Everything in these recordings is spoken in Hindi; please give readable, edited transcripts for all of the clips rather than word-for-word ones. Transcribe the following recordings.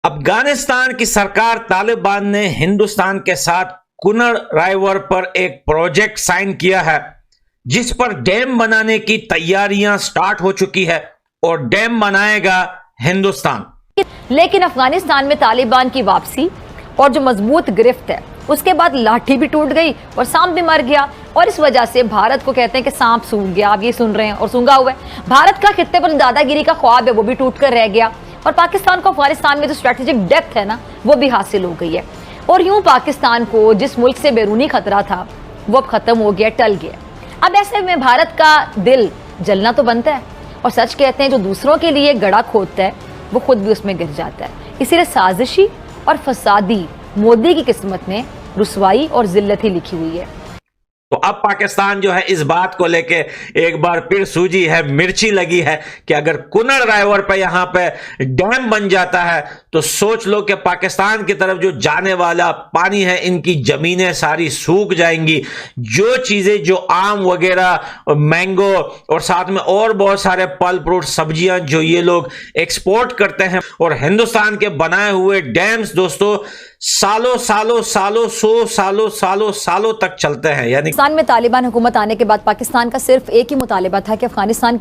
अफगानिस्तान की सरकार तालिबान ने हिंदुस्तान के साथ कुनर राइवर पर एक प्रोजेक्ट साइन किया है जिस पर डैम बनाने की तैयारियां स्टार्ट हो चुकी है और डैम बनाएगा हिंदुस्तान। लेकिन अफगानिस्तान में तालिबान की वापसी और जो मजबूत गिरफ्त है उसके बाद लाठी भी टूट गई और सांप भी मर गया और इस वजह से भारत को कहते हैं कि सांप सूंघ गया। आप ये सुन रहे हैं और सूंघा हुआ है। भारत का खित्ते पर दादागिरी का ख्वाब है वो भी टूट कर रह गया और पाकिस्तान को अफगानिस्तान में जो स्ट्रेटेजिक डेप्थ है ना वो भी हासिल हो गई है। और यूं पाकिस्तान को जिस मुल्क से बैरूनी खतरा था वो अब खत्म हो गया, टल गया। अब ऐसे में भारत का दिल जलना तो बनता है और सच कहते हैं जो दूसरों के लिए गड़ा खोदता है वो खुद भी उसमें गिर जाता है। इसीलिए साजिशी और फसादी मोदी की किस्मत में रुसवाई और जिल्लत ही लिखी हुई है। तो अब पाकिस्तान जो है इस बात को लेके एक बार फिर सूझी है, मिर्ची लगी है कि अगर कुनर राइवर पे यहां पे डैम बन जाता है तो सोच लो कि पाकिस्तान की तरफ जो जाने वाला पानी है, इनकी जमीनें सारी सूख जाएंगी। जो चीजें जो आम वगैरह, मैंगो और साथ में और बहुत सारे फल फ्रूट सब्जियां जो ये लोग एक्सपोर्ट करते हैं, और हिंदुस्तान के बनाए हुए डैम्स दोस्तों सालों सालों सालों सालों तक चलते हैं। यानी पाकिस्तान में तालिबान हुकूमत आने के बाद पाकिस्तान का सिर्फ एक ही मुतालिबा था कि अफगानिस्तान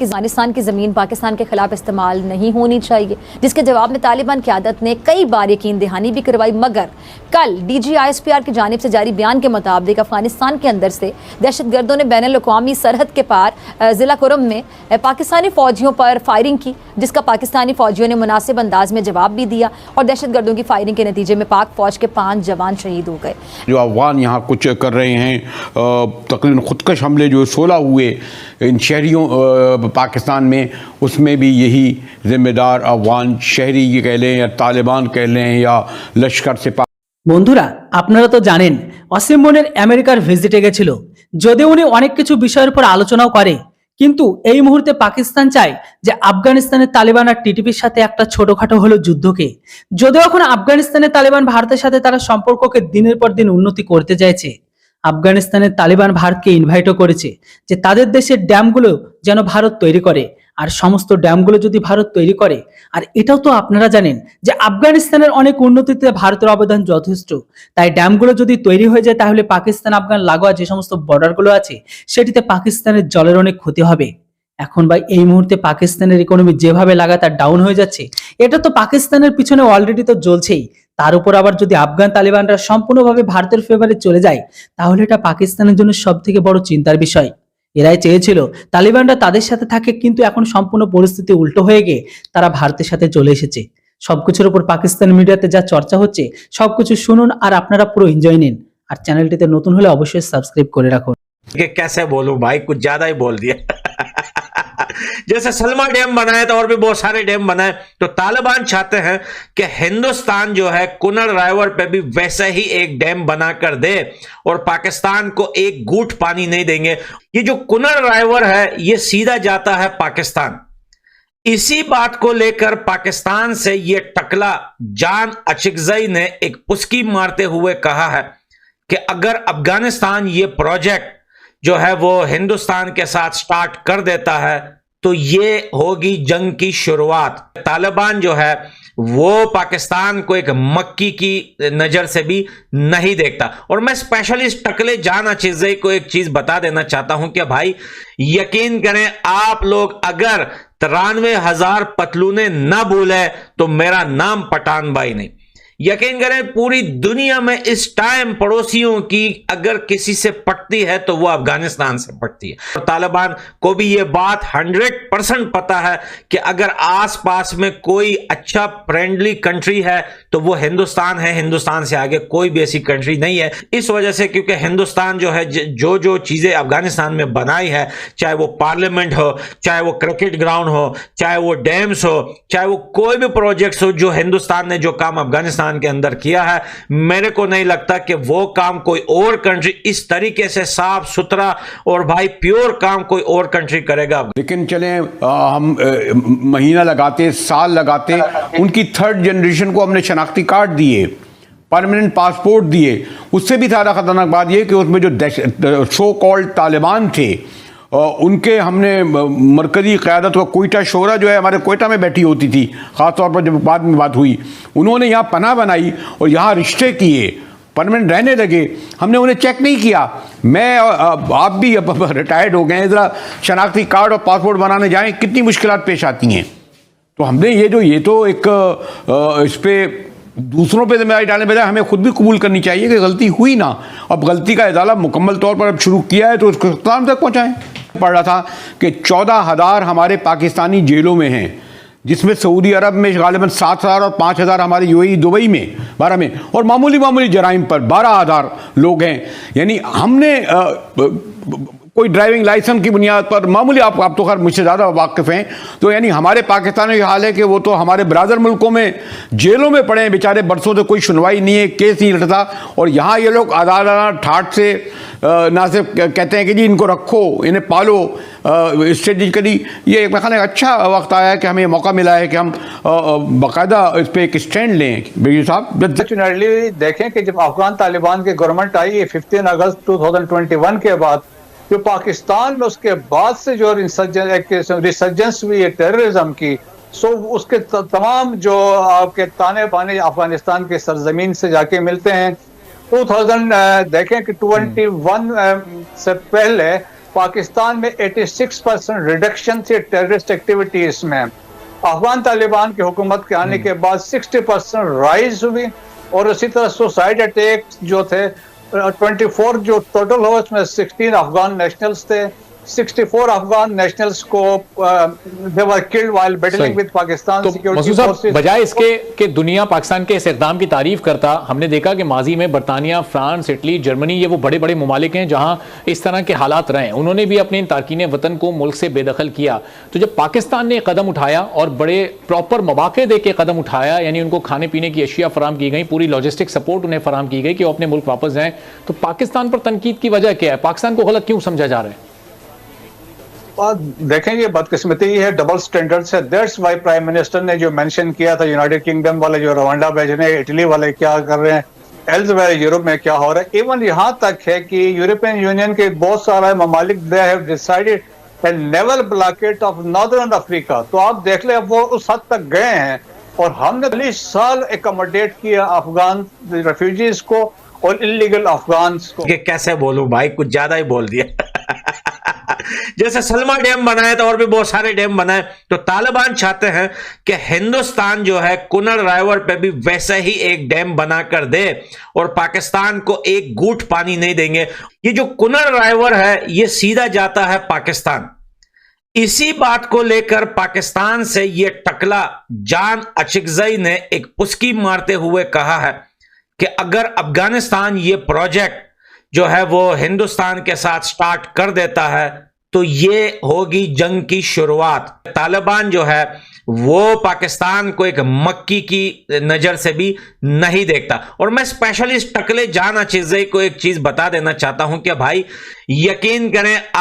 की ज़मीन पाकिस्तान के खिलाफ इस्तेमाल नहीं होनी चाहिए, जिसके जवाब में तालिबान क़यादत ने कई बार यकीन दहानी भी करवाई। मगर कल DGISPR की जानिब से जारी बयान के मुताबिक अफगानिस्तान के अंदर से दहशतगर्दों ने बैनुल अक़वामी सरहद के पार ज़िला कुरम में पाकिस्तानी फ़ौजियों पर फायरिंग की, जिसका पाकिस्तानी फ़ौजियों ने मुनासिब अंदाज में जवाब भी दिया और दहशतगर्दों की फायरिंग के नतीजे में पाक फ़ौज के 5 जवान शहीद हो गए। जो अफगान यहाँ कुछ कर रहे हैं, तकरीबन खुदकश हमले जो 16 हुए इन शहरियों पाकिस्तान में, उसमें भी यही जिम्मेदार अफगान शहरी ये कह लें या तालिबान कह लें या लश्कर से। বন্ধুরা আপনারা তো জানেন অসীম মনির আমেরিকার ভিজিটে গেছিল, যদিও উনি অনেক কিছু বিষয়ের উপর আলোচনাও করে, কিন্তু এই মুহূর্তে পাকিস্তান চায় যে আফগানিস্তানের তালিবান আর টিটিপির সাথে একটা ছোটখাটো হলো যুদ্ধকে। যদিও এখন আফগানিস্তানের তালিবান ভারতের সাথে তারা সম্পর্ককে দিনের পর দিন উন্নতি করতে চাইছে। আফগানিস্তানের তালিবান ভারতকে ইনভাইটও করেছে যে তাদের দেশের ড্যামগুলো যেন ভারত তৈরি করে, আর সমস্ত ড্যামগুলো যদি ভারত তৈরি করে, আর এটাও তো আপনারা জানেন যে আফগানিস্তানের অনেক উন্নতিতে ভারতের অবদান যথেষ্ট, তাই ড্যামগুলো যদি তৈরি হয়ে যায় তাহলে পাকিস্তান আফগান লাগোয়া যে সমস্ত বর্ডারগুলো আছে সেটিতে পাকিস্তানের জলের অনেক ক্ষতি হবে। এখন ভাই এই মুহূর্তে পাকিস্তানের ইকোনমি যেভাবে লাগাতার ডাউন হয়ে যাচ্ছে, এটা তো পাকিস্তানের পিছনে অলরেডি তো জ্বলছেই, তার উপর আবার যদি আফগান তালিবানরা সম্পূর্ণভাবে ভারতের ফেভারে চলে যায় তাহলে এটা পাকিস্তানের জন্য সবথেকে বড় চিন্তার বিষয়। এরাই চেয়েছিল তালিবানরা তাদের সাথে থাকে, কিন্তু এখন সম্পূর্ণ পরিস্থিতি উল্টো হয়ে গিয়ে তারা ভারতের সাথে চলে এসেছে। সবকিছুর উপর পাকিস্তান মিডিয়াতে যা চর্চা হচ্ছে সবকিছু শুনুন আর আপনারা পুরো এনজয় নিন। আর চ্যানেলটিতে নতুন হলে অবশ্যই সাবস্ক্রাইব করে রাখুন। कैसे बोलूं भाई, कुछ ज्यादा ही बोल दिया। जैसे सलमा डैम बनाए तो और भी बहुत सारे डैम बनाए, तो तालिबान चाहते हैं कि हिंदुस्तान जो है कुनर राइवर पे भी वैसे ही एक डैम बनाकर दे और पाकिस्तान को एक घूंट पानी नहीं देंगे। ये जो कुनर राइवर है ये सीधा जाता है पाकिस्तान। इसी बात को लेकर पाकिस्तान से ये टकला जान अचिकजई ने एक पुस्की मारते हुए कहा है कि अगर अफगानिस्तान ये प्रोजेक्ट जो है वो हिंदुस्तान के साथ स्टार्ट कर देता है तो ये होगी जंग की शुरुआत। तालिबान जो है वो पाकिस्तान को एक मक्की की नजर से भी नहीं देखता। और मैं स्पेशलिस्ट टकले जान अचिकजई को एक चीज बता देना चाहता हूं कि भाई यकीन करें, आप लोग अगर 93,000 पतलूने न भूले तो मेरा नाम पठान भाई नहीं। यकीन करें पूरी दुनिया में इस टाइम पड़ोसियों की अगर किसी से पटती है तो वो अफगानिस्तान से पटती है। और तालिबान को भी ये बात 100% पता है कि अगर आसपास में कोई अच्छा फ्रेंडली कंट्री है तो वो हिंदुस्तान है। हिंदुस्तान से आगे कोई भी ऐसी कंट्री नहीं है। इस वजह से क्योंकि हिंदुस्तान जो है जो चीजें अफगानिस्तान में बनाई है, चाहे वो पार्लियामेंट हो, चाहे वो क्रिकेट ग्राउंड हो, चाहे वो डैम्स हो, चाहे वो कोई भी प्रोजेक्ट्स हो, जो हिंदुस्तान ने जो काम अफगानिस्तान के अंदर किया है, मेरे को नहीं लगता कि वो काम कोई और कंट्री इस तरीके से साफ सुथरा और भाई प्योर काम कोई और कंट्री करेगा। लेकिन चलें हम महीना लगाते, साल लगाते, उनकी 3rd जनरेशन को हमने शनाख्ती कार्ड दिए, परमानेंट पासपोर्ट दिए। उससे भी ज़्यादा खतरनाक बात यह कि उसमें जो सो कॉल्ड तालिबान थे उनके हमने मरकजी क़यादत व कोयटा शोरा जो है हमारे कोयटा में बैठी होती थी, ख़ासतौर पर जब बाद में बात हुई, उन्होंने यहाँ पनाह बनाई और यहाँ रिश्ते किए, परमानेंट रहने लगे। हमने उन्हें चेक नहीं किया। मैं आप भी अब रिटायर्ड हो गए हैं, ज़रा शनाख्ती कार्ड और पासपोर्ट बनाने जाएं, कितनी मुश्किलात पेश आती हैं। तो हमने ये तो एक इस पर दूसरों पे जिम्मेदारी डालने बजाय हमें खुद भी कबूल करनी चाहिए कि गलती हुई ना। अब गलती का इजाला मुकम्मल तौर पर अब शुरू किया है तो उसको इख्तिताम तक पहुँचाएँ। पढ़ रहा था कि 14,000 हमारे पाकिस्तानी जेलों में हैं, जिसमें सऊदी अरब में गालिबन 7,000 और 5,000 हमारे यूएई दुबई में 12 में, और मामूली जराइम पर 12,000 लोग हैं। यानी हमने कोई ड्राइविंग लाइसेंस की बुनियाद पर मामूली, आप तो खैर मुझसे ज़्यादा वाकिफ़ हैं, तो यानी हमारे पाकिस्तानियों का हाल है कि वो तो हमारे ब्रादर मुल्कों में जेलों में पड़े हैं बेचारे, बरसों से कोई सुनवाई नहीं है, केस नहीं लड़ता, और यहाँ ये लोग आज़ादाना ठाठ से ना सिर्फ कहते हैं कि जी इनको रखो, इन्हें पालो, स्ट्रेटजिकली ये एक अच्छा वक्त आया है कि हमें मौका मिला है कि हम बाकायदा इस पर एक स्टैंड लें। बेगी साहब देखें कि जब अफगान तालिबान की गवर्नमेंट आई 15 अगस्त 2021 के बाद, जो पाकिस्तान में उसके बाद से जो रिसर्जेंस हुई है टेररिज्म की, सो उसके तमाम जो आपके ताने बाने अफगानिस्तान के सरजमीन से जाके मिलते हैं। 2000 देखें कि 21 से पहले पाकिस्तान में 86% रिडक्शन थी टेररिस्ट एक्टिविटीज में। अफगान तालिबान की हुकूमत के आने के बाद 60% राइज हुई, और इसी तरह सुसाइड अटैक जो थे 24 जो टोटल हुआ, उसमें 16 अफगान नेशनल्स थे। 64 अफगान नेशनल्स को they were killed while battling with Pakistan security forces। बजाय इसके कि दुनिया पाकिस्तान के इस इक़दाम की तारीफ करता, हमने देखा कि माजी में बरतानिया, फ्रांस, इटली, जर्मनी, ये वो बड़े बड़े ममालिक हैं जहां इस तरह के हालात रहे, उन्होंने भी अपने तारकीन वतन को मुल्क से बेदखल किया। तो जब पाकिस्तान ने कदम उठाया और बड़े प्रॉपर मौके दे के कदम उठाया, यानी उनको खाने पीने की अशिया फराम की गई, पूरी लॉजिस्टिक सपोर्ट उन्हें फराम की गई कि वो अपने मुल्क वापस जाएं, तो पाकिस्तान पर तनकीद की वजह क्या है? पाकिस्तान को गलत क्यों समझा जा रहा है? देखें, ये बदकिस्मती है, डबल स्टैंडर्ड है। दैट्स वाई प्राइम मिनिस्टर ने जो मेंशन किया था, यूनाइटेड किंगडम वाले जो रवांडा भेज रहे हैं, इटली वाले क्या कर रहे हैं, एल्सवेयर यूरोप में क्या हो रहा है, इवन यहाँ तक है कि यूरोपियन यूनियन के बहुत सारे ममालिक they have decided a naval blockade of northern Africa. तो आप देख ले, अब वो उस हद तक गए हैं, और हमने 40 साल एकोमोडेट किया अफगान रेफ्यूजीज को और इलीगल अफगान को। कैसे बोलूं भाई, कुछ ज्यादा ही बोल दिया। जैसे सलमा डैम बनाए तो और भी बहुत सारे डैम बनाए, तो तालिबान चाहते हैं कि हिंदुस्तान जो है कुनर रायवर पे भी वैसे ही एक डैम बनाकर दे, और पाकिस्तान को एक घूंट पानी नहीं देंगे। ये जो कुनर रायवर है ये सीधा जाता है पाकिस्तान। इसी बात को लेकर पाकिस्तान से ये टकला जान अचिकजई ने एक पुस्की मारते हुए कहा है कि अगर अफगानिस्तान ये प्रोजेक्ट जो है वो हिंदुस्तान के साथ स्टार्ट कर देता है तो ये होगी जंग की शुरुआत। तालिबान जो है वो पाकिस्तान को एक मक्की की नजर से भी नहीं देखता। और मैं स्पेशलिस्ट टकले जान अचिकजई को एक चीज बता देना चाहता हूं कि भाई यकीन करें, आप